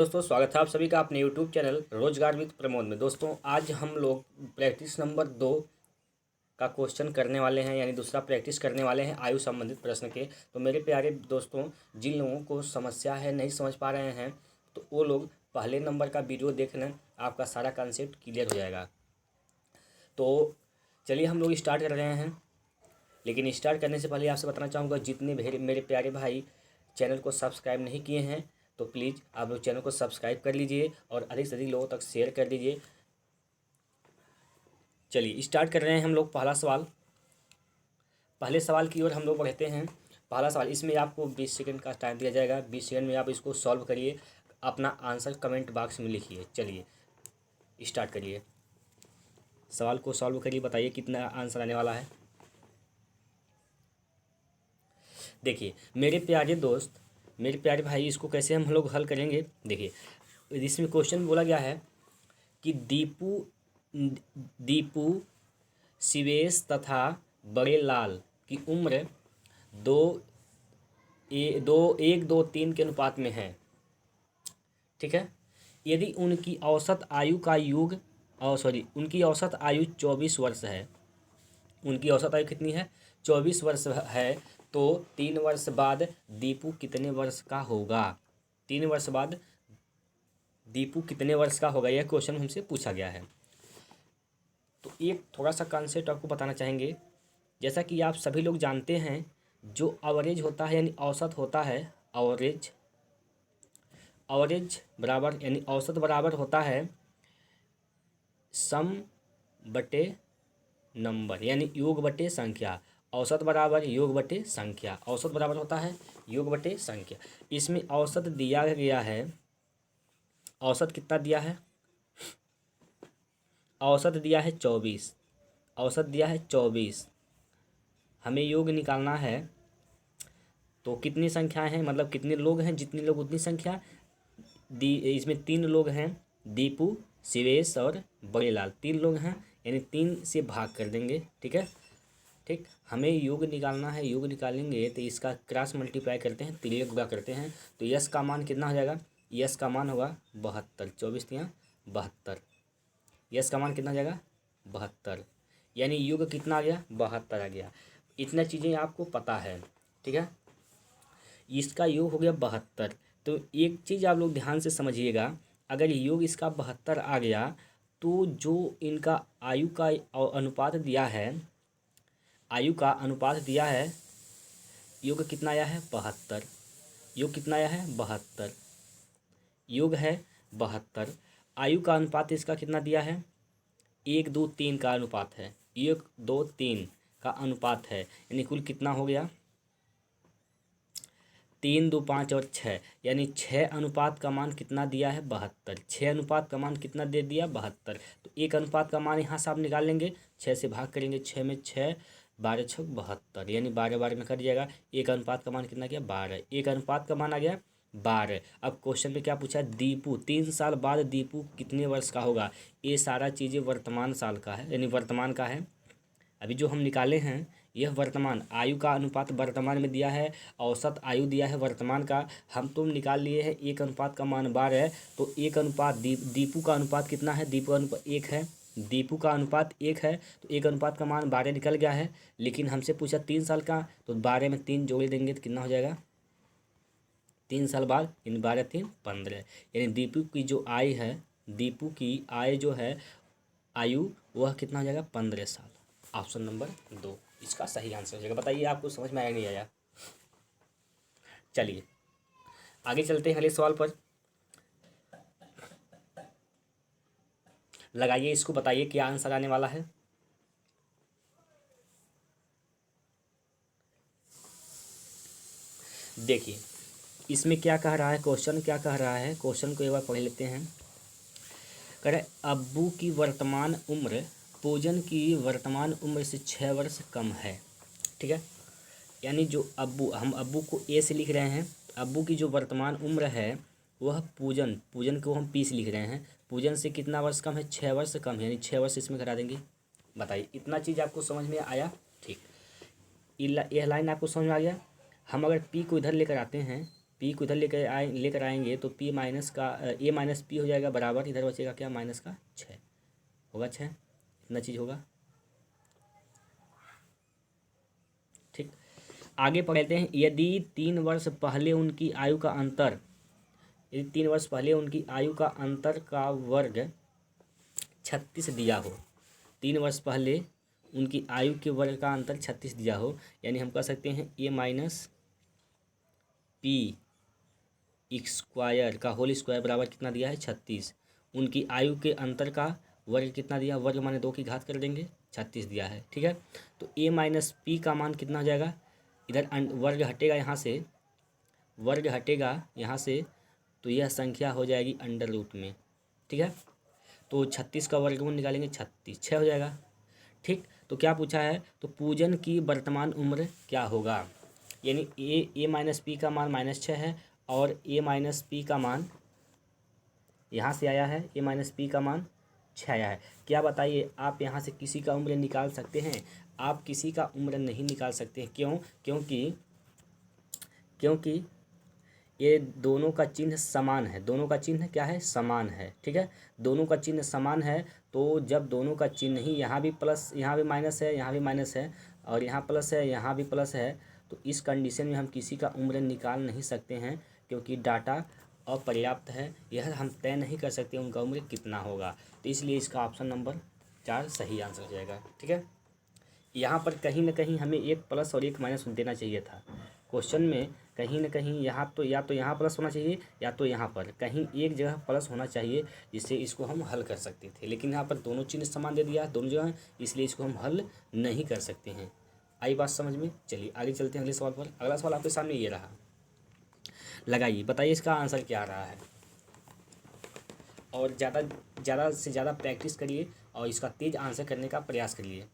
दोस्तों स्वागत है आप सभी का अपने YouTube चैनल रोजगार विद प्रमोद में। दोस्तों आज हम लोग प्रैक्टिस नंबर 2 का क्वेश्चन करने वाले हैं, यानी दूसरा प्रैक्टिस करने वाले हैं आयु संबंधित प्रश्न के। तो मेरे प्यारे दोस्तों, जिन लोगों को समस्या है, नहीं समझ पा रहे हैं, तो वो लोग पहले नंबर का वीडियो देख लें, आपका सारा कॉन्सेप्ट क्लियर हो जाएगा। तो चलिए हम लोग स्टार्ट कर रहे हैं। लेकिन स्टार्ट करने से पहले आपसे बताना चाहूँगा, जितने मेरे प्यारे भाई चैनल को सब्सक्राइब नहीं किए हैं तो प्लीज़ आप लोग चैनल को सब्सक्राइब कर लीजिए और अधिक से अधिक लोगों तक शेयर कर दीजिए। चलिए स्टार्ट कर रहे हैं हम लोग। पहला सवाल, पहले सवाल की ओर हम लोग बढ़ते हैं। पहला सवाल, इसमें आपको 20 सेकंड का टाइम दिया जाएगा। 20 सेकंड में आप इसको सॉल्व करिए, अपना आंसर कमेंट बॉक्स में लिखिए। चलिए स्टार्ट करिए, सवाल को सॉल्व करिए, बताइए कितना आंसर आने वाला है। देखिए मेरे प्यारे दोस्त, मेरे प्यारे भाई, इसको कैसे हम लोग हल करेंगे। देखिए इसमें क्वेश्चन बोला गया है कि दीपू शिवेश तथा बड़े लाल की उम्र दो एक दो तीन के अनुपात में है। ठीक है, यदि उनकी औसत आयु का योग उनकी औसत आयु 24 वर्ष है। उनकी औसत आयु कितनी है? 24 वर्ष है। तो 3 वर्ष बाद दीपू कितने वर्ष का होगा? 3 वर्ष बाद दीपू कितने वर्ष का होगा, यह क्वेश्चन हमसे पूछा गया है। तो एक थोड़ा सा कॉन्सेप्ट आपको बताना चाहेंगे। जैसा कि आप सभी लोग जानते हैं, जो एवरेज होता है यानी औसत होता है, एवरेज बराबर यानी औसत बराबर होता है सम बटे नंबर, यानी योग बटे संख्या। औसत बराबर योग बटे संख्या, औसत बराबर होता है योग बटे संख्या। इसमें औसत दिया गया है, औसत कितना दिया है? औसत दिया है 24, औसत दिया है 24। हमें योग निकालना है, तो कितनी संख्याएं हैं, मतलब कितने लोग हैं, जितने लोग उतनी संख्या। इसमें 3 लोग हैं, दीपू शिवेश और बड़े लाल, 3 लोग हैं, यानी 3 से भाग कर देंगे। ठीक है, ठीक। हमें योग निकालना है, योग निकालेंगे तो इसका क्रॉस मल्टीप्लाई करते हैं, तिर्यक गुणा करते हैं, तो यस का मान कितना हो जाएगा? यस का मान होगा 72, 24 तियाँ 72। यस का मान कितना हो जाएगा? 72, यानी योग कितना आ गया? 72 आ गया। इतना चीज़ें आपको पता है, ठीक है। इसका योग हो गया 72। तो एक चीज़ आप लोग ध्यान से समझिएगा, अगर योग इसका 72 आ गया तो जो इनका आयु का अनुपात दिया है, आयु का अनुपात दिया है, योग कितना आया है? 72। योग कितना आया है? 72। योग है 72। आयु का अनुपात इसका कितना दिया है? 1 2 3 का अनुपात है, 1 2 3 का अनुपात है, यानी कुल कितना हो गया? 3 2 5 और 6, यानी 6 अनुपात का मान कितना दिया है? 72। 6 अनुपात का मान कितना दे दिया? 72। तो एक अनुपात का मान यहाँ से आप निकाल लेंगे, 6 से भाग करेंगे, 6 में 6 12 6 72, यानी 12 12 में कट जाएगा। एक अनुपात का मान कितना गया? 12। एक अनुपात का मान आ गया 12। अब क्वेश्चन पे क्या पूछा है? दीपू 3 साल बाद दीपू कितने वर्ष का होगा। ये सारा चीज़ें वर्तमान साल का है, यानी वर्तमान का है। अभी जो हम निकाले हैं यह वर्तमान आयु का अनुपात वर्तमान में दिया है, औसत आयु दिया है वर्तमान का। हम तुम निकाल लिए हैं एक अनुपात का मान 12 है, तो एक अनुपात दीपू का अनुपात कितना है? दीपू का अनुपात 1 है, दीपू का अनुपात 1 है, तो एक अनुपात का मान 12 निकल गया है। लेकिन हमसे पूछा 3 साल का, तो 12 में 3 जोड़ देंगे तो कितना हो जाएगा? 3 साल बाद, यानी 12 3 15, यानी दीपू की जो आयु है, दीपू की आय जो है आयु, वह कितना हो जाएगा? 15 साल। ऑप्शन नंबर 2 इसका सही आंसर हो जाएगा। बताइए आपको समझ में आया नहीं आया? चलिए आगे चलते हैं अगले सवाल पर। लगाइए इसको, बताइए क्या आंसर आने वाला है। देखिए इसमें क्या कह रहा है, क्वेश्चन क्या कह रहा है, क्वेश्चन को एक बार पढ़ लेते हैं। कह रहे अब्बू की वर्तमान उम्र पूजन की वर्तमान उम्र से 6 वर्ष कम है। ठीक है, यानी जो अब्बू, हम अब्बू को ए से लिख रहे हैं, अब्बू की जो वर्तमान उम्र है वह पूजन को हम पी से लिख रहे हैं, पूजन से कितना वर्ष कम है? 6 वर्ष कम है, यानी 6 वर्ष इसमें करा देंगे। बताइए इतना चीज़ आपको समझ में आया? ठीक, यह लाइन आपको समझ में आ गया। हम अगर पी को इधर लेकर आते हैं, पी को इधर लेकर आएंगे तो पी माइनस का ए माइनस पी हो जाएगा बराबर, इधर बचेगा क्या, माइनस का 6 होगा, 6 इतना चीज़ होगा। ठीक, आगे पढ़ते हैं। यदि 3 वर्ष पहले उनकी आयु का अंतर, यदि 3 वर्ष पहले उनकी आयु का अंतर का वर्ग 36 दिया हो, 3 वर्ष पहले उनकी आयु के वर्ग का अंतर 36 दिया हो, यानी हम कह सकते हैं ए माइनस पी स्क्वायर का होल स्क्वायर बराबर कितना दिया है, 36। उनकी आयु के अंतर का वर्ग कितना दिया, वर्ग माने 2 की घात कर देंगे, 36 दिया है। ठीक है, तो ए माइनस पी का मान कितना हो जाएगा, इधर वर्ग हटेगा यहाँ से, वर्ग हटेगा यहाँ से, तो यह संख्या हो जाएगी अंडर रूट में। ठीक है, तो 36 का वर्गमूल निकालेंगे, 36 6 हो जाएगा। ठीक, तो क्या पूछा है, तो पूजन की वर्तमान उम्र क्या होगा, यानी ए माइनस पी का मान -6 है और ए माइनस पी का मान यहाँ से आया है, ए माइनस पी का मान 6 आया है। क्या बताइए, आप यहाँ से किसी का उम्र निकाल सकते हैं, आप किसी का उम्र नहीं निकाल सकते। क्यों, क्योंकि ये दोनों का चिन्ह समान है, दोनों का चिन्ह क्या है, समान है। ठीक है, दोनों का चिन्ह समान है, तो जब दोनों का चिन्ह ही, यहाँ भी प्लस यहाँ भी माइनस है, यहाँ भी माइनस है, और यहाँ प्लस है यहाँ भी प्लस है, तो इस कंडीशन में हम किसी का उम्र निकाल नहीं सकते हैं, क्योंकि डाटा अपर्याप्त है, यह हम तय नहीं कर सकते उनका उम्र कितना होगा। तो इसलिए इसका ऑप्शन नंबर 4 सही आंसर हो जाएगा। ठीक है, यहाँ पर कहीं ना कहीं हमें एक प्लस और एक माइनस देना चाहिए था क्वेश्चन में, कहीं ना कहीं यहाँ तो या तो यहाँ प्लस होना चाहिए या तो यहाँ पर कहीं एक जगह प्लस होना चाहिए, जिससे इसको हम हल कर सकते थे, लेकिन यहाँ पर दोनों चिन्ह समान दे दिया दोनों जगह, इसलिए इसको हम हल नहीं कर सकते हैं। आई बात समझ में? चलिए आगे चलते हैं अगले सवाल पर। अगला सवाल आपके सामने ये रहा, लगाइए, बताइए इसका आंसर क्या आ रहा है, और ज़्यादा से ज़्यादा प्रैक्टिस करिए और इसका तेज आंसर करने का प्रयास करिए।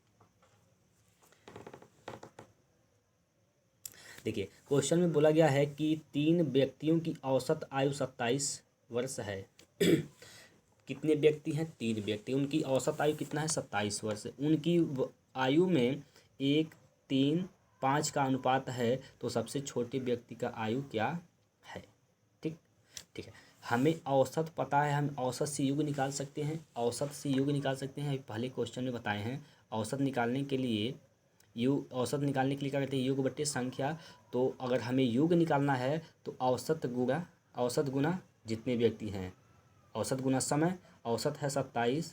देखिए, क्वेश्चन में बोला गया है कि 3 व्यक्तियों की औसत आयु 27 वर्ष है। कितने व्यक्ति हैं, 3 व्यक्ति, उनकी औसत आयु कितना है, 27 वर्ष। उनकी आयु में 1, 3, 5 का अनुपात है, तो सबसे छोटे व्यक्ति का आयु क्या है। ठीक ठीक है, हमें औसत पता है, हम औसत से योग निकाल सकते हैं, औसत से योग निकाल सकते हैं, पहले क्वेश्चन में बताए हैं। औसत निकालने के लिए औसत निकालने के लिए क्या कहते हैं, योग बट्टे संख्या। तो अगर हमें योग निकालना है तो औसत गुना जितने व्यक्ति हैं, औसत गुना समय, औसत है 27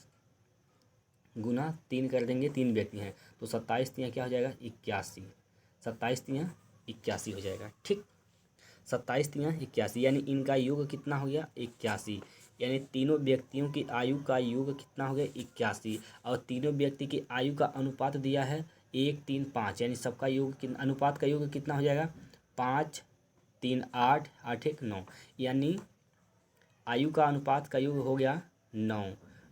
गुना 3 कर देंगे, 3 व्यक्ति हैं, तो 27 तियाँ क्या हो जाएगा, 81, 27 तियाँ 81 हो जाएगा। ठीक, 27 तियाँ 81, यानी इनका योग कितना हो गया, 81, यानी तीनों व्यक्तियों की आयु का योग कितना हो गया, 81, और तीनों व्यक्ति की आयु का अनुपात दिया है 1, 3, 5, यानी सबका योग अनुपात का योग कितना हो जाएगा, 5, 3, 8, 8, 1, 9, यानी आयु का अनुपात का योग हो गया 9।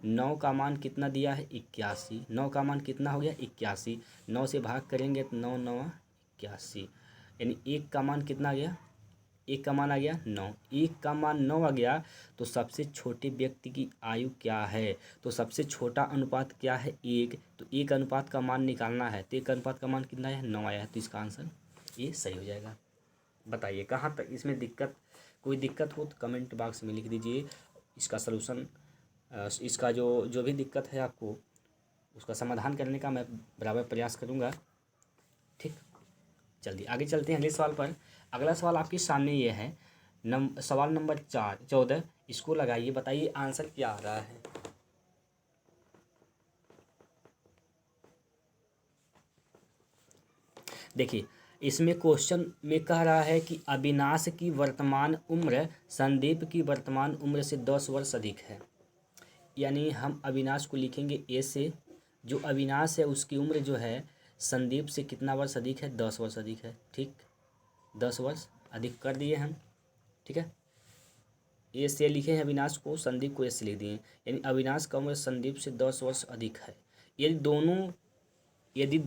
9 का मान कितना दिया है, 81, 9 का मान कितना हो गया, 81, 9 से भाग करेंगे तो 9 9 81, यानी 1 का मान कितना आ गया, 1 का मान आ गया 9, 1 का मान 9 आ गया, तो सबसे छोटे व्यक्ति की आयु क्या है, तो सबसे छोटा अनुपात क्या है, 1, तो 1 अनुपात का मान निकालना है, तो 1 अनुपात का मान कितना है, 9 आया है, तो इसका आंसर ये सही हो जाएगा। बताइए कहाँ तक इसमें दिक्कत, कोई दिक्कत हो तो कमेंट बॉक्स में लिख दीजिए, इसका सलूशन, इसका जो भी दिक्कत है आपको उसका समाधान करने का मैं बराबर प्रयास करूँगा। ठीक, जल्दी आगे चलते हैं अगले सवाल पर। अगला सवाल आपके सामने ये है, सवाल नंबर 14, इसको लगाइए, बताइए आंसर क्या आ रहा है। देखिए, इसमें क्वेश्चन में कह रहा है कि अविनाश की वर्तमान उम्र संदीप की वर्तमान उम्र से 10 वर्ष अधिक है, यानी हम अविनाश को लिखेंगे ए से, जो अविनाश है उसकी उम्र जो है संदीप से कितना वर्ष अधिक है, 10 वर्ष अधिक है। ठीक, 10 वर्ष अधिक कर दिए हम। ठीक है, ए से लिखे हैं अविनाश को, संदीप को ए से लिख दिए, यानी अविनाश का उम्र संदीप से 10 वर्ष अधिक है। यदि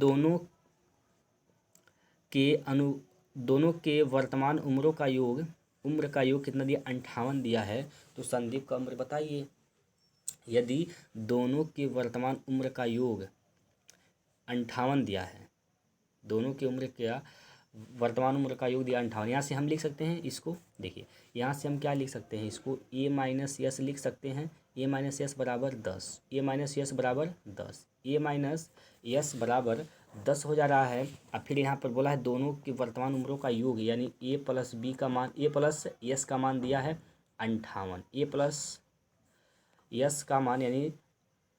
दोनों के वर्तमान उम्र का योग कितना दिया, 58 दिया है, तो संदीप का उम्र बताइए। यदि दोनों के वर्तमान उम्र का योग 58 दिया है, दोनों की उम्र क्या वर्तमान उम्र का योग दिया 58। यहाँ से हम लिख सकते हैं इसको, देखिए यहाँ से हम क्या लिख सकते हैं इसको, ए माइनस यस लिख सकते हैं। ए माइनस यस बराबर 10, ए माइनस यस बराबर 10, ए माइनस यस बराबर 10 हो जा रहा है। अब फिर यहाँ पर बोला है दोनों की वर्तमान उम्रों का योग, यानी ए प्लस बी का मान, ए प्लस यस का मान दिया है 58, ए प्लस यस का मान यानी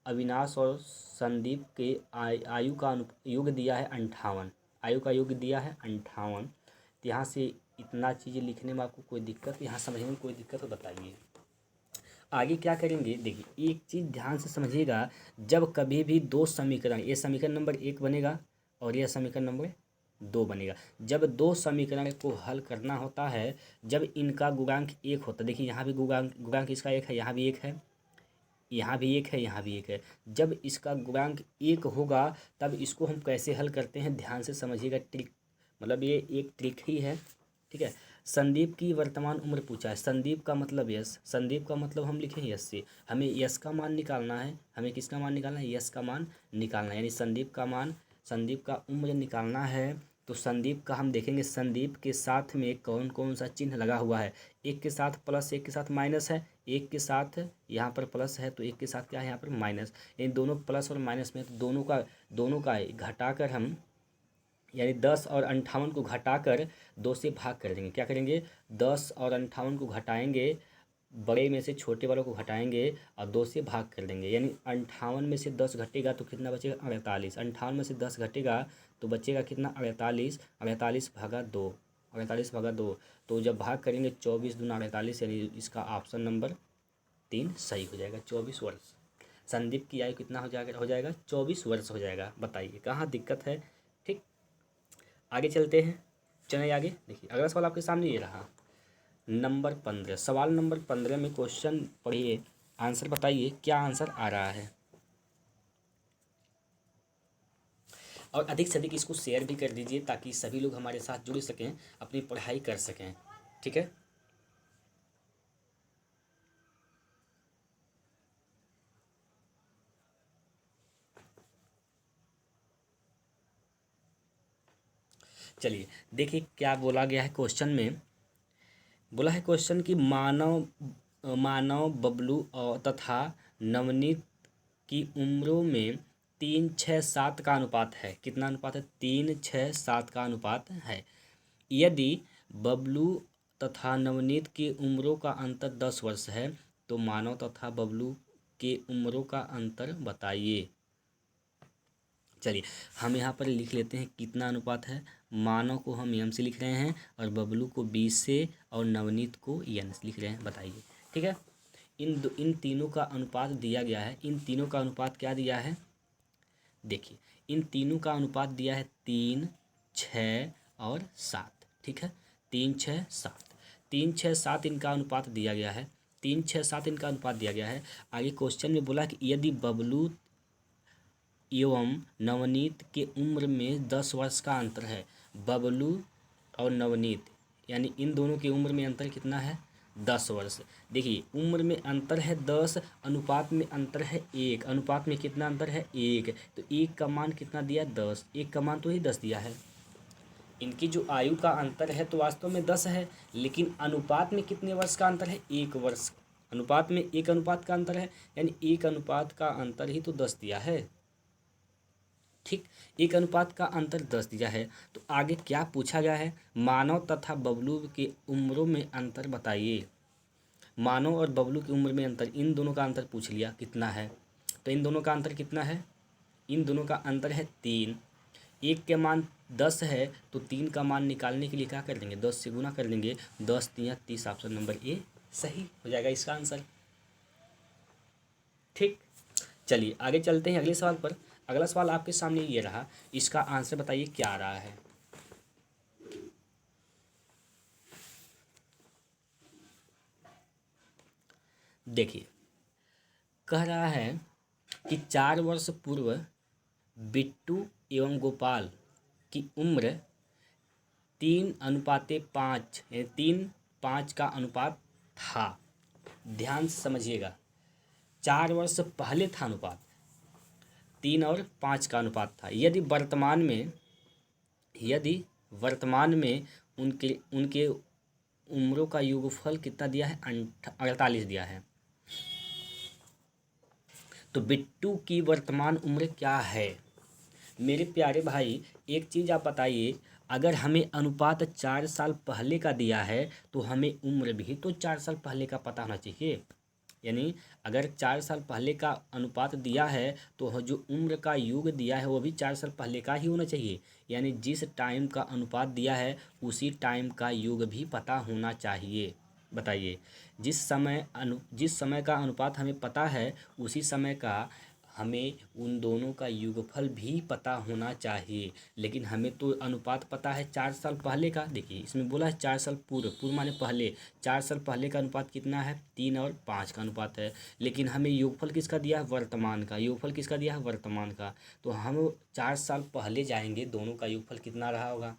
अविनाश और संदीप के आयु का योग दिया है 58, आयु का योग दिया है 58। तो यहाँ से इतना चीज़ें लिखने में आपको कोई दिक्कत, यहाँ समझने में कोई दिक्कत तो बताइए। आगे क्या करेंगे, देखिए एक चीज़ ध्यान से समझिएगा, जब कभी भी दो समीकरण, ये समीकरण नंबर 1 बनेगा और यह समीकरण नंबर 2 बनेगा, जब दो समीकरण को हल करना होता है, जब इनका गुणांक 1 होता है, देखिए यहाँ भी गुणांक इसका 1 है, यहाँ भी 1 है, यहाँ भी 1 है, यहाँ भी 1 है, जब इसका गुणांक 1 होगा तब इसको हम कैसे हल करते हैं, ध्यान से समझिएगा ट्रिक, मतलब ये एक ट्रिक ही है, ठीक है। संदीप की वर्तमान उम्र पूछा है, संदीप का मतलब यस, संदीप का मतलब हम लिखें यस से, हमें यस का मान निकालना है, हमें किसका मान निकालना है, यस का मान निकालना है, यानी संदीप का मान, संदीप का उम्र निकालना है। तो संदीप का हम देखेंगे संदीप के साथ में कौन कौन सा चिन्ह लगा हुआ है, एक के साथ प्लस, एक के साथ माइनस है, एक के साथ यहाँ पर प्लस है तो एक के साथ क्या है यहाँ पर माइनस, इन दोनों प्लस और माइनस में, तो दोनों का घटाकर हम, यानी 10 और 58 को घटाकर 2 से भाग कर देंगे, क्या करेंगे 10 और 58 को घटाएंगे, बड़े में से छोटे वालों को घटाएंगे और 2 से भाग कर देंगे, यानी 58 में से 10 घटेगा तो कितना बचेगा 48, 58 में से 10 घटेगा तो बचेगा कितना 48, 48 भागा 2, 48 भागा 2, तो जब भाग करेंगे 24 दूना 48, यानी इसका ऑप्शन नंबर 3 सही हो जाएगा, 24 वर्ष। संदीप की आयु कितना हो जाएगा 24 वर्ष हो जाएगा, बताइए कहाँ दिक्कत है। ठीक, आगे चलते हैं, चलिए आगे देखिए अगला सवाल आपके सामने ये रहा, नंबर 15, सवाल नंबर 15 में क्वेश्चन पढ़िए, आंसर बताइए क्या आंसर आ रहा है, और अधिक से अधिक इसको शेयर भी कर दीजिए ताकि सभी लोग हमारे साथ जुड़ सकें, अपनी पढ़ाई कर सकें, ठीक है। चलिए देखिए क्या बोला गया है क्वेश्चन में, बोला है क्वेश्चन कि मानव बबलू और तथा नवनीत की उम्रों में 3:6:7 का अनुपात है, कितना अनुपात है 3:6:7 का अनुपात है। यदि बबलू तथा नवनीत की उम्रों का अंतर 10 वर्ष है तो मानव तथा बबलू के उम्रों का अंतर बताइए। चलिए हम यहाँ पर लिख लेते हैं कितना अनुपात है, मानव को हम एम से लिख रहे हैं और बबलू को 20 से और नवनीत को एन से लिख रहे हैं, बताइए। ठीक है, इन तीनों का अनुपात दिया गया है, इन तीनों का अनुपात क्या दिया है, देखिए इन तीनों का अनुपात दिया है 3, 6 और 7, ठीक है 3, 6, 7, 3, 6, 7 इनका अनुपात दिया गया है, 3, 6, 7 इनका अनुपात दिया गया है। आगे क्वेश्चन में बोला कि यदि बबलू एवं नवनीत के उम्र में 10 वर्ष का अंतर है, बबलू और नवनीत यानी इन दोनों की उम्र में अंतर कितना है 10 वर्ष। देखिए उम्र में अंतर है 10, अनुपात में अंतर है 1, अनुपात में कितना अंतर है 1, तो 1 का मान कितना दिया 10, 1 का मान तो ही 10 दिया है। इनकी जो आयु का अंतर है तो वास्तव में 10 है, लेकिन अनुपात में कितने वर्ष का अंतर है 1 वर्ष, अनुपात में 1 अनुपात का अंतर है, यानी 1 अनुपात का अंतर ही तो 10 दिया है। ठीक, 1 अनुपात का अंतर 10 दिया है। तो आगे क्या पूछा गया है, मानव तथा बबलू की उम्रों में अंतर बताइए। मानव और बबलू की उम्र में अंतर, इन दोनों का अंतर पूछ लिया कितना है, तो इन दोनों का अंतर कितना है, इन दोनों का अंतर है 3, 1 के मान 10 है तो 3 का मान निकालने के लिए क्या कर देंगे 10 से गुना कर देंगे, 10 3 30, ऑप्शन नंबर ए सही हो जाएगा इसका आंसर। ठीक, चलिए आगे चलते हैं अगले सवाल पर। अगला सवाल आपके सामने ये रहा, इसका आंसर बताइए क्या आ रहा है। देखिए कह रहा है कि 4 वर्ष पूर्व बिट्टू एवं गोपाल की उम्र 3:5, 3:5 का अनुपात था। ध्यान से समझिएगा, 4 वर्ष पहले था अनुपात 3 और 5 का अनुपात था। यदि वर्तमान में उनके उनके उम्रों का योगफल कितना दिया है? 48 दिया है। तो बिट्टू की वर्तमान उम्र क्या है? मेरे प्यारे भाई, एक चीज़ आप बताइए, अगर हमें अनुपात 4 साल पहले का दिया है तो हमें उम्र भी तो 4 साल पहले का पता होना चाहिए। यानी अगर 4 साल पहले का अनुपात दिया है तो जो उम्र का योग दिया है वो भी 4 साल पहले का ही होना चाहिए। यानी जिस टाइम का अनुपात दिया है उसी टाइम का योग भी पता होना चाहिए। बताइए, जिस समय का अनुपात हमें पता है उसी समय का हमें उन दोनों का योगफल भी पता होना चाहिए। लेकिन हमें तो अनुपात पता है 4 साल पहले का। देखिए इसमें बोला है 4 साल पूर्व, पूर्व माने पहले। 4 साल पहले का अनुपात कितना है? 3 और 5 का अनुपात है। लेकिन हमें योगफल किसका दिया है? वर्तमान का। योगफल किसका दिया है? वर्तमान का। तो हम 4 साल पहले जाएंगे, दोनों का योगफल कितना रहा होगा?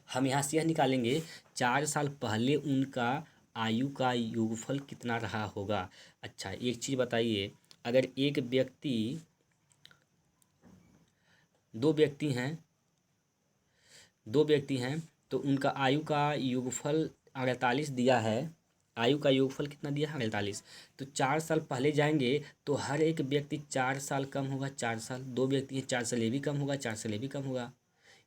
हम यहाँ से यह निकालेंगे 4 साल पहले उनका आयु का योगफल कितना रहा होगा। अच्छा एक चीज़ बताइए, अगर एक व्यक्ति, दो व्यक्ति हैं, तो उनका आयु का योगफल 48 दिया है। आयु का योगफल कितना दिया है? 48। तो 4 साल पहले जाएंगे तो हर एक व्यक्ति 4 साल कम होगा। 4 साल, दो व्यक्ति हैं, 4 साल ये भी कम होगा, 4 साल ये भी कम होगा।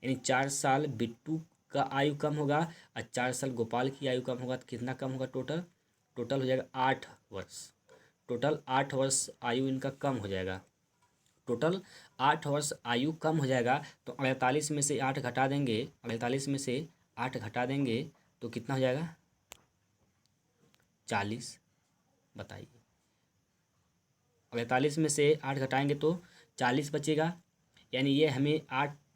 यानी 4 साल बिट्टू का आयु कम होगा और 4 साल गोपाल की आयु कम होगा। तो कितना कम होगा? टोटल टोटल हो जाएगा 8 वर्ष। टोटल 8 वर्ष आयु इनका कम हो जाएगा। टोटल 8 वर्ष आयु कम हो जाएगा। तो 48 में से 8 घटा देंगे, 48 में से 8 घटा देंगे तो कितना हो जाएगा? 40। बताइए, 48 में से 8 घटाएंगे तो 40 बचेगा। यानी ये हमें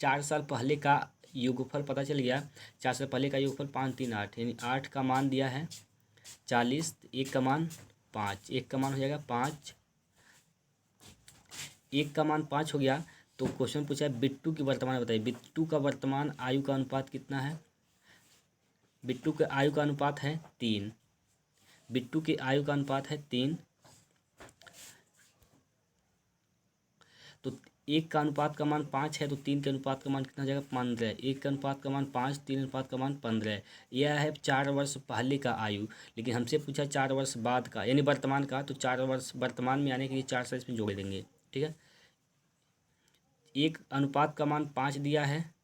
4 साल पहले का योगफल पता चल गया। 4 साल पहले का योगफल 5 3 8, यानी 8 का मान दिया है 40, 1 का मान 5, 1 का मान हो जाएगा 5, 1 का मान 5 हो गया। तो क्वेश्चन पूछा है बिट्टू की वर्तमान बताइए। बिट्टू का वर्तमान आयु का अनुपात कितना है? बिट्टू के आयु का अनुपात है 3। बिट्टू के आयु का अनुपात है 3। तो 1 का अनुपात का मान 5 है तो 3 के अनुपात का मान कितना हो जाएगा? 15। 1 का अनुपात का मान 5, 3 अनुपात का मान 15। यह है 4 वर्ष पहले का आयु। लेकिन हमसे पूछा 4 वर्ष बाद का, यानी वर्तमान का। तो 4 वर्ष वर्तमान में आने के लिए 4 साल इसमें जोड़ देंगे। ठीक है, 1 अनुपात का मान 5 दिया है।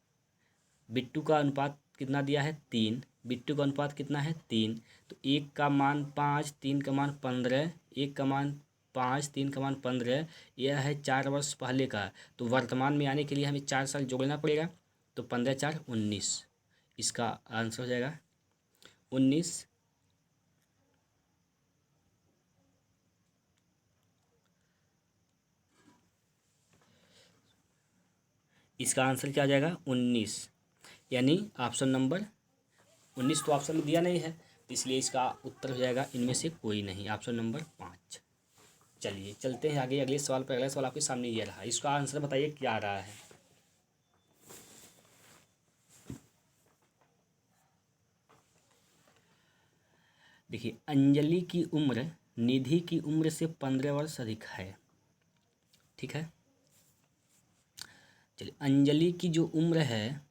बिट्टू का अनुपात कितना दिया है? 3। बिट्टू का अनुपात कितना है? 3। तो 1 का मान 5, 3 का मान 15, 1 का मान 5, 3 का मान 15। यह है 4 वर्ष पहले का। तो वर्तमान में आने के लिए हमें 4 साल जोड़ना पड़ेगा। तो 15 4 19, इसका आंसर हो जाएगा 19। इसका आंसर क्या आ जाएगा? 19। यानी ऑप्शन नंबर 19 तो ऑप्शन में दिया नहीं है, तो इसलिए इसका उत्तर हो जाएगा इनमें से कोई नहीं, ऑप्शन नंबर 5। चलिए चलते हैं आगे अगले सवाल पर। अगला सवाल आपके सामने ये रहा, इसका आंसर बताइए क्या आ रहा है। देखिए, अंजलि की उम्र निधि की उम्र से 15 वर्ष अधिक है। ठीक है, चलिए अंजलि की जो उम्र है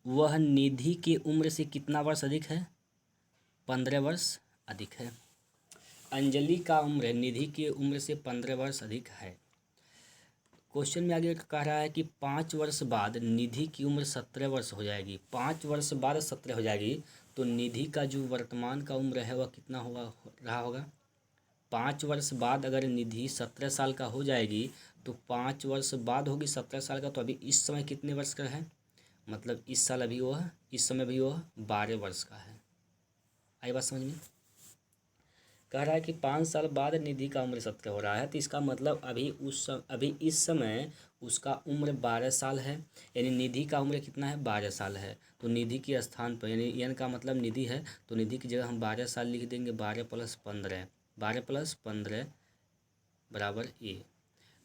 वह निधि की उम्र से कितना वर्ष अधिक है? 15 वर्ष अधिक है। अंजलि का उम्र निधि की उम्र से 15 वर्ष अधिक है। क्वेश्चन में आगे कह रहा है कि 5 वर्ष बाद निधि की उम्र 17 वर्ष हो जाएगी। 5 वर्ष बाद 17 हो जाएगी तो निधि का जो वर्तमान का उम्र है वह कितना रहा होगा? 5 वर्ष बाद अगर निधि 17 साल का हो जाएगी तो 5 वर्ष बाद होगी 17 साल का। तो अभी इस समय कितने वर्ष का है? मतलब इस समय भी वह 12 वर्ष का है। आई बात समझ में? कह रहा है कि 5 साल बाद निधि का उम्र 17 हो रहा है, तो इसका मतलब अभी इस समय उसका उम्र 12 साल है। यानी निधि का उम्र कितना है? 12 साल है। तो निधि के स्थान पर, यानी एन का मतलब निधि है, तो निधि की जगह हम 12 साल लिख देंगे। 12 + 15, 12 + 15 बराबर ए।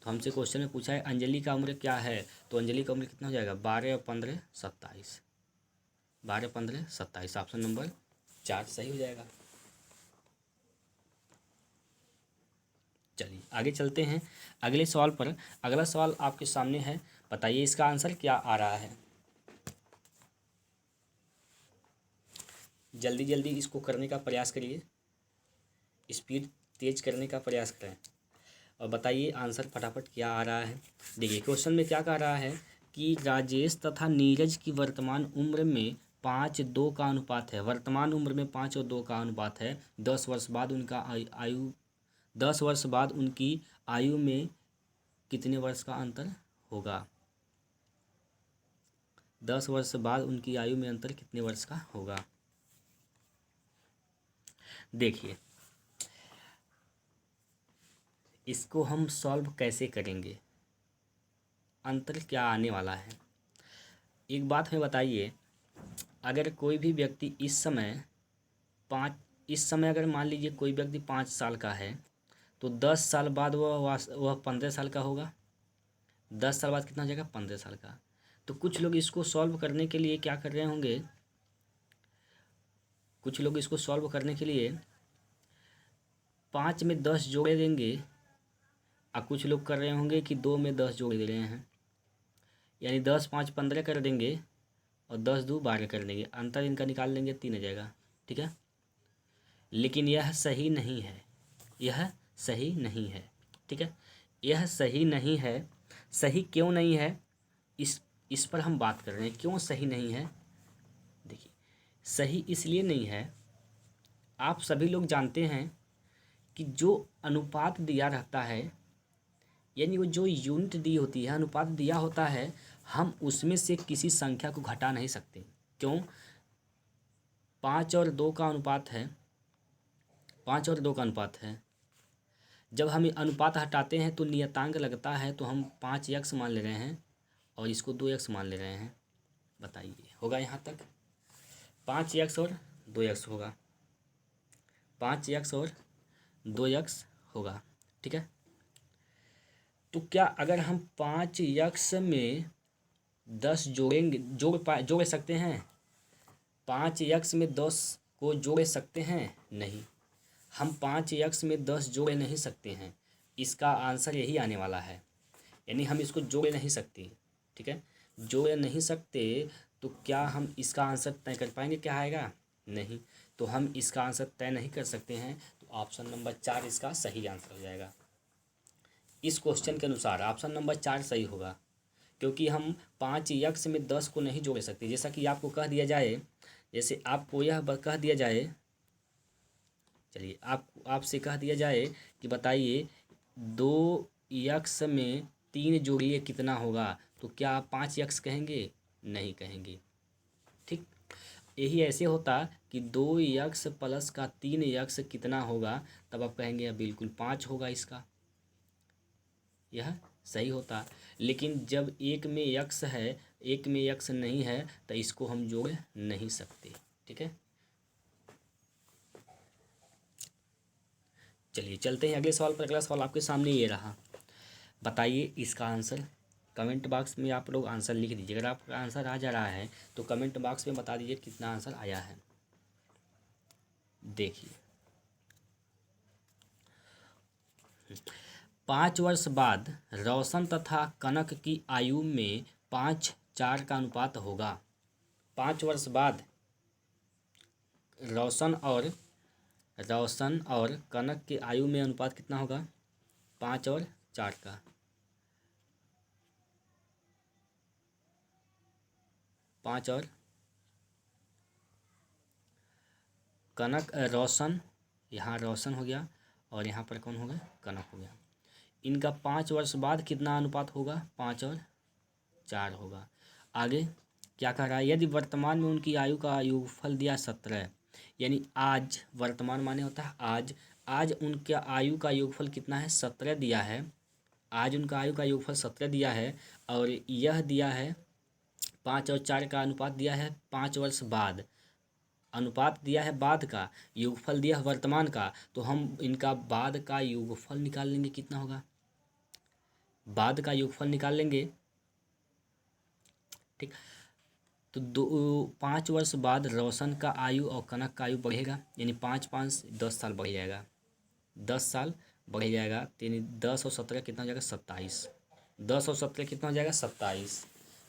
तो हमसे क्वेश्चन में पूछा है अंजलि का उम्र क्या है, तो अंजलि का उम्र कितना हो जाएगा? 12 और 15 27, 12 15 27, ऑप्शन नंबर 4 सही हो जाएगा। चलिए आगे चलते हैं अगले सवाल पर। अगला सवाल आपके सामने है, बताइए इसका आंसर क्या आ रहा है। जल्दी जल्दी इसको करने का प्रयास करिए, स्पीड तेज करने का प्रयास करें और बताइए आंसर फटाफट क्या आ रहा है। देखिए क्वेश्चन में क्या कह रहा है कि राजेश तथा नीरज की वर्तमान उम्र में 5:2 का अनुपात है। वर्तमान उम्र में 5 और 2 का अनुपात है। 10 वर्ष बाद उनका आयु 10 वर्ष बाद उनकी आयु में कितने वर्ष का अंतर होगा। 10 वर्ष बाद उनकी आयु में अंतर कितने वर्ष का होगा। देखिए इसको हम सॉल्व कैसे करेंगे, अंतर क्या आने वाला है। एक बात हमें बताइए, अगर कोई भी व्यक्ति इस समय अगर मान लीजिए कोई व्यक्ति 5 साल का है तो 10 साल बाद वह 15 साल का होगा। 10 साल बाद कितना हो जाएगा, 15 साल का। तो कुछ लोग इसको सॉल्व करने के लिए क्या कर रहे होंगे, कुछ लोग इसको सॉल्व करने के लिए 5 में 10 जोड़े देंगे और कुछ लोग कर रहे होंगे कि 2 में 10 जोड़े दे रहे हैं, यानी 10 5 15 कर देंगे और 10 2 12 कर देंगे। अंतर इनका निकाल लेंगे, 3 आ जाएगा। ठीक है, लेकिन यह सही नहीं है, यह सही नहीं है। ठीक है, यह सही नहीं है। सही क्यों नहीं है, इस पर हम बात कर रहे हैं। क्यों सही नहीं है, देखिए सही इसलिए नहीं है, आप सभी लोग जानते हैं कि जो अनुपात दिया रहता है, यानी वो जो यूनिट दी होती है, अनुपात दिया होता है, हम उसमें से किसी संख्या को घटा नहीं सकते। क्यों, 5 और 2 का अनुपात है, 5 और 2 का अनुपात है। जब हम अनुपात हटाते हैं तो नियतांक लगता है, तो हम 5x मान ले रहे हैं और इसको 2x मान ले रहे हैं। बताइए होगा यहाँ तक, 5x और 2x होगा, 5x और 2x होगा। ठीक है, तो क्या अगर हम 5x में 10 जोड़ेंगे, जोड़ सकते हैं, 5x में 10 को जोड़ सकते हैं, नहीं, हम 5x में 10 जोड़ नहीं सकते हैं। इसका आंसर यही आने वाला है, यानी हम इसको जोड़ नहीं सकते। ठीक है, जोड़ नहीं सकते तो क्या हम इसका आंसर तय कर पाएंगे, क्या आएगा, नहीं। तो हम इसका आंसर तय नहीं कर सकते हैं, तो ऑप्शन नंबर 4 इसका सही आंसर हो जाएगा। इस क्वेश्चन के अनुसार ऑप्शन नंबर 4 सही होगा, क्योंकि हम 5x में 10 को नहीं जोड़ सकते। जैसा कि आपको कह दिया जाए, जैसे आपको यह कह दिया जाए, चलिए आपसे कह दिया जाए कि बताइए 2x में 3 जोड़िए कितना होगा, तो क्या आप 5x कहेंगे, नहीं कहेंगे। ठीक, यही ऐसे होता कि 2x प्लस का 3x कितना होगा, तब आप कहेंगे यह बिल्कुल 5 होगा, इसका यह सही होता। लेकिन जब एक में x है, एक में x नहीं है, तो इसको हम जोड़ नहीं सकते। ठीक है, चलिए चलते हैं अगले सवाल पर। अगला सवाल आपके सामने ये रहा, बताइए इसका आंसर। कमेंट बॉक्स में आप लोग आंसर लिख दीजिए। अगर आपका आंसर आ जा रहा है तो कमेंट बॉक्स में बता दीजिए कितना आंसर आया है। देखिए 5 वर्ष बाद रोशन तथा कनक की आयु में 5:4 का अनुपात होगा। 5 वर्ष बाद रोशन और कनक की आयु में अनुपात कितना होगा, 5 और 4 का। 5 और कनक, रोशन, यहाँ रोशन हो गया और यहाँ पर कौन हो गया, कनक हो गया। इनका 5 वर्ष बाद कितना अनुपात होगा, 5 और 4 होगा। आगे क्या कह रहा है, यदि वर्तमान में उनकी आयु का योगफल दिया 17, यानी आज, वर्तमान माने होता है आज उनके आयु का योगफल कितना है, 17 दिया है। आज उनका आयु का योगफल 17 दिया है और यह दिया है 5 और 4 का अनुपात दिया है 5 वर्ष बाद। अनुपात दिया है बाद का, योगफल दिया है वर्तमान का, तो हम इनका बाद का योगफल निकाल लेंगे, कितना होगा, बाद का योगफल निकाल लेंगे। ठीक, तो 5 वर्ष बाद रोशन का आयु और कनक का आयु बढ़ेगा, यानी 5 5 10 साल बढ़ जाएगा, 10 साल बढ़ जाएगा। यानी 10 और 17 कितना हो जाएगा, 27। 10 और 17 कितना हो जाएगा, 27।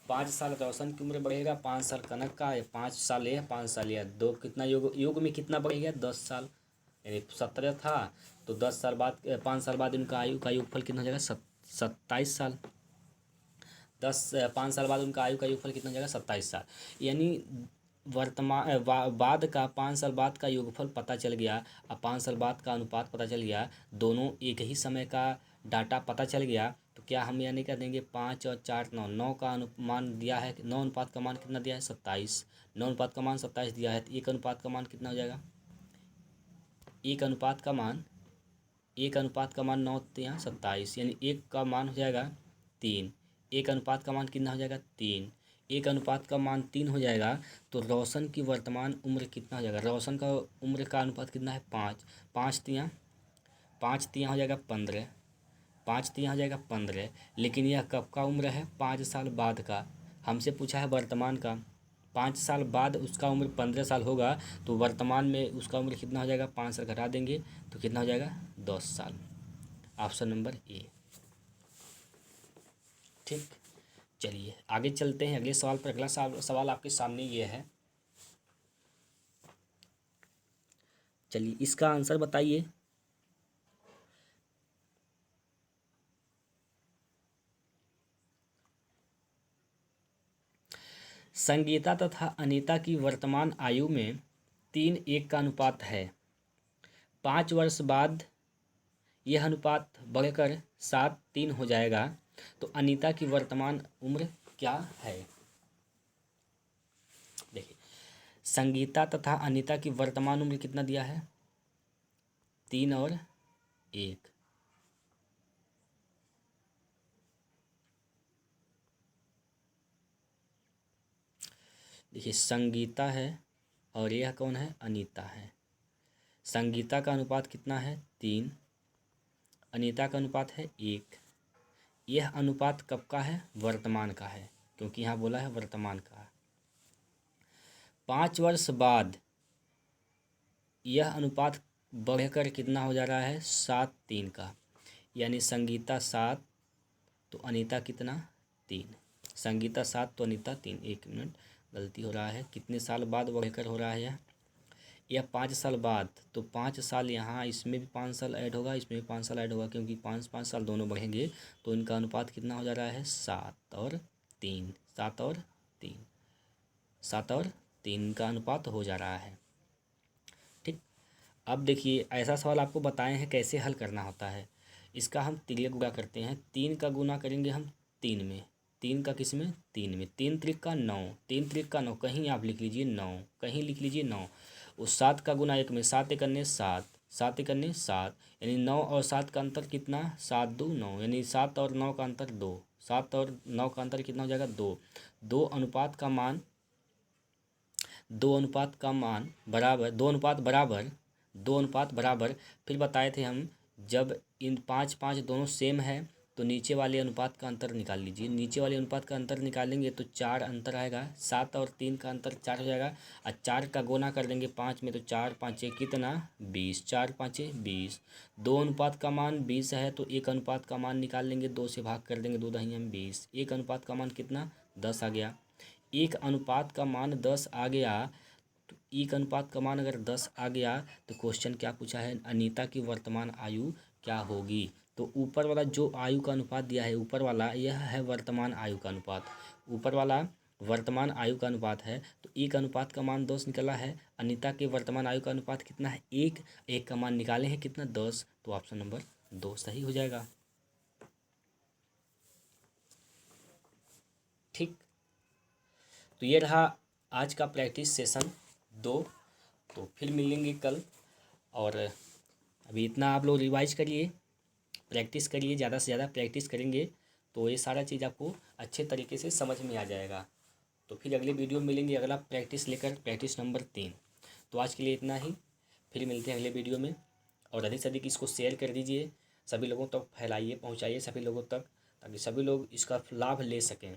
5 साल रोशन की उम्र बढ़ेगा, 5 साल कनक का, या 5 साल ये 5 साल या दो, कितना योग योग में कितना बढ़ गया 10 साल, यानी 17 था तो 10 साल बाद 5 साल बाद इनका आयु का योगफल कितना हो जाएगा 27 साल। 5 साल बाद उनका आयु का योगफल कितना हो जाएगा 27 साल। यानी बाद का 5 साल बाद का योगफल पता चल गया, अब 5 साल बाद का अनुपात पता चल गया, दोनों एक ही समय का डाटा पता चल गया, तो क्या हम यानी कर देंगे 5 और 4 9, 9 का अनुमान दिया है, 9 अनुपात का मान कितना दिया है 27, 9 अनुपात का मान 27 दिया है, तो एक अनुपात का मान कितना हो जाएगा, एक अनुपात का मान 9 या 27, यानी एक का मान हो जाएगा 3, एक अनुपात का मान कितना हो जाएगा 3, एक अनुपात का मान 3 हो जाएगा, तो रोशन की वर्तमान उम्र कितना हो जाएगा, रोशन का उम्र का अनुपात कितना है 5, 5 तियाँ हो जाएगा 15, 5 तियाँ हो जाएगा 15, लेकिन यह कब का उम्र है 5 साल बाद का, हमसे पूछा है वर्तमान का, 5 साल बाद उसका उम्र 15 साल होगा, तो वर्तमान में उसका उम्र कितना हो जाएगा 5 साल घटा देंगे तो कितना हो जाएगा 10 साल। Option number A. ठीक, चलिए आगे चलते हैं अगले सवाल पर। अगला सवाल आपके सामने ये है, चलिए इसका आंसर बताइए। संगीता तथा अनीता की वर्तमान आयु में 3:1 का अनुपात है। 5 वर्ष बाद यह अनुपात बढ़कर 7:3 हो जाएगा, तो अनीता की वर्तमान उम्र क्या है। देखिए, संगीता तथा अनीता की वर्तमान उम्र कितना दिया है 3 और 1। देखिए, संगीता है और यह कौन है अनीता है। संगीता का अनुपात कितना है 3, अनीता का अनुपात है 1। यह अनुपात कब का है वर्तमान का है, क्योंकि यहाँ बोला है वर्तमान का। 5 वर्ष बाद यह अनुपात बढ़कर कितना हो जा रहा है 7:3 का, यानी संगीता 7 तो अनीता कितना 3, संगीता 7 तो अनीता 3। 1 मिनट, गलती हो रहा है, कितने साल बाद बढ़कर हो रहा है यह 5 साल बाद, तो 5 साल यहाँ, इसमें भी 5 साल ऐड होगा, इसमें भी 5 साल ऐड होगा, क्योंकि 5 साल दोनों बढ़ेंगे, तो इनका अनुपात कितना हो जा रहा है 7 और 3, 7 और 3, 7 और 3 का अनुपात हो जा रहा है। ठीक, अब देखिए ऐसा सवाल आपको बताए हैं कैसे हल करना होता है। इसका हम तिर्यक गुणा करते हैं, 3 का गुना करेंगे हम 3 में, 3 का किस में 3 में, 3 त्रिक का 9, 3 त्रिक का 9, कहीं आप लिख लीजिए 9, कहीं लिख लीजिए 9। उस 7 का गुना 1 में, 7 एक अन्य 7, 7 एक अन्य 7, यानी 9 और 7 का अंतर कितना 7 2 9, यानी 7 और 9 का अंतर 2, 7 और 9 का अंतर कितना हो जाएगा 2। 2 अनुपात का मान, 2 अनुपात का मान बराबर, 2 अनुपात बराबर, 2 अनुपात बराबर। फिर बताए थे हम, जब इन 5 5 दोनों सेम है तो नीचे वाले अनुपात का अंतर निकाल लीजिए, नीचे वाले अनुपात का अंतर निकालेंगे तो 4 अंतर आएगा, 7 और 3 का अंतर 4 हो जाएगा, और 4 का गुना कर देंगे 5 में, तो 4 5 कितना 20, 4 5 20। 2 अनुपात का मान 20 है तो 1 अनुपात का मान निकाल लेंगे, 2 से भाग कर देंगे, 2 दही हम 20, 1 अनुपात का मान कितना 10 आ गया। 1 अनुपात का मान 10 आ गया, तो 1 अनुपात का मान अगर 10 आ गया तो क्वेश्चन क्या पूछा है अनीता की वर्तमान आयु क्या होगी। तो ऊपर वाला जो आयु का अनुपात दिया है, ऊपर वाला यह है वर्तमान आयु का अनुपात, ऊपर वाला वर्तमान आयु का अनुपात है, तो 1 अनुपात का मान 10 निकला है। अनीता के वर्तमान आयु का अनुपात कितना है 1, 1 का मान निकाले हैं कितना 10, तो ऑप्शन नंबर 2 सही हो जाएगा। ठीक, तो ये रहा आज का प्रैक्टिस सेशन 2। तो फिर मिलेंगे कल, और अभी इतना आप लोग रिवाइज करिए, प्रैक्टिस करिए, ज़्यादा से ज़्यादा प्रैक्टिस करेंगे तो ये सारा चीज़ आपको अच्छे तरीके से समझ में आ जाएगा। तो फिर अगले वीडियो में मिलेंगे, अगला प्रैक्टिस लेकर, प्रैक्टिस नंबर 3। तो आज के लिए इतना ही, फिर मिलते हैं अगले वीडियो में। और अधिक से अधिक इसको शेयर कर दीजिए, सभी लोगों तक फैलाइए, पहुँचाइए सभी लोगों तक, ताकि सभी लोग इसका लाभ ले सकें।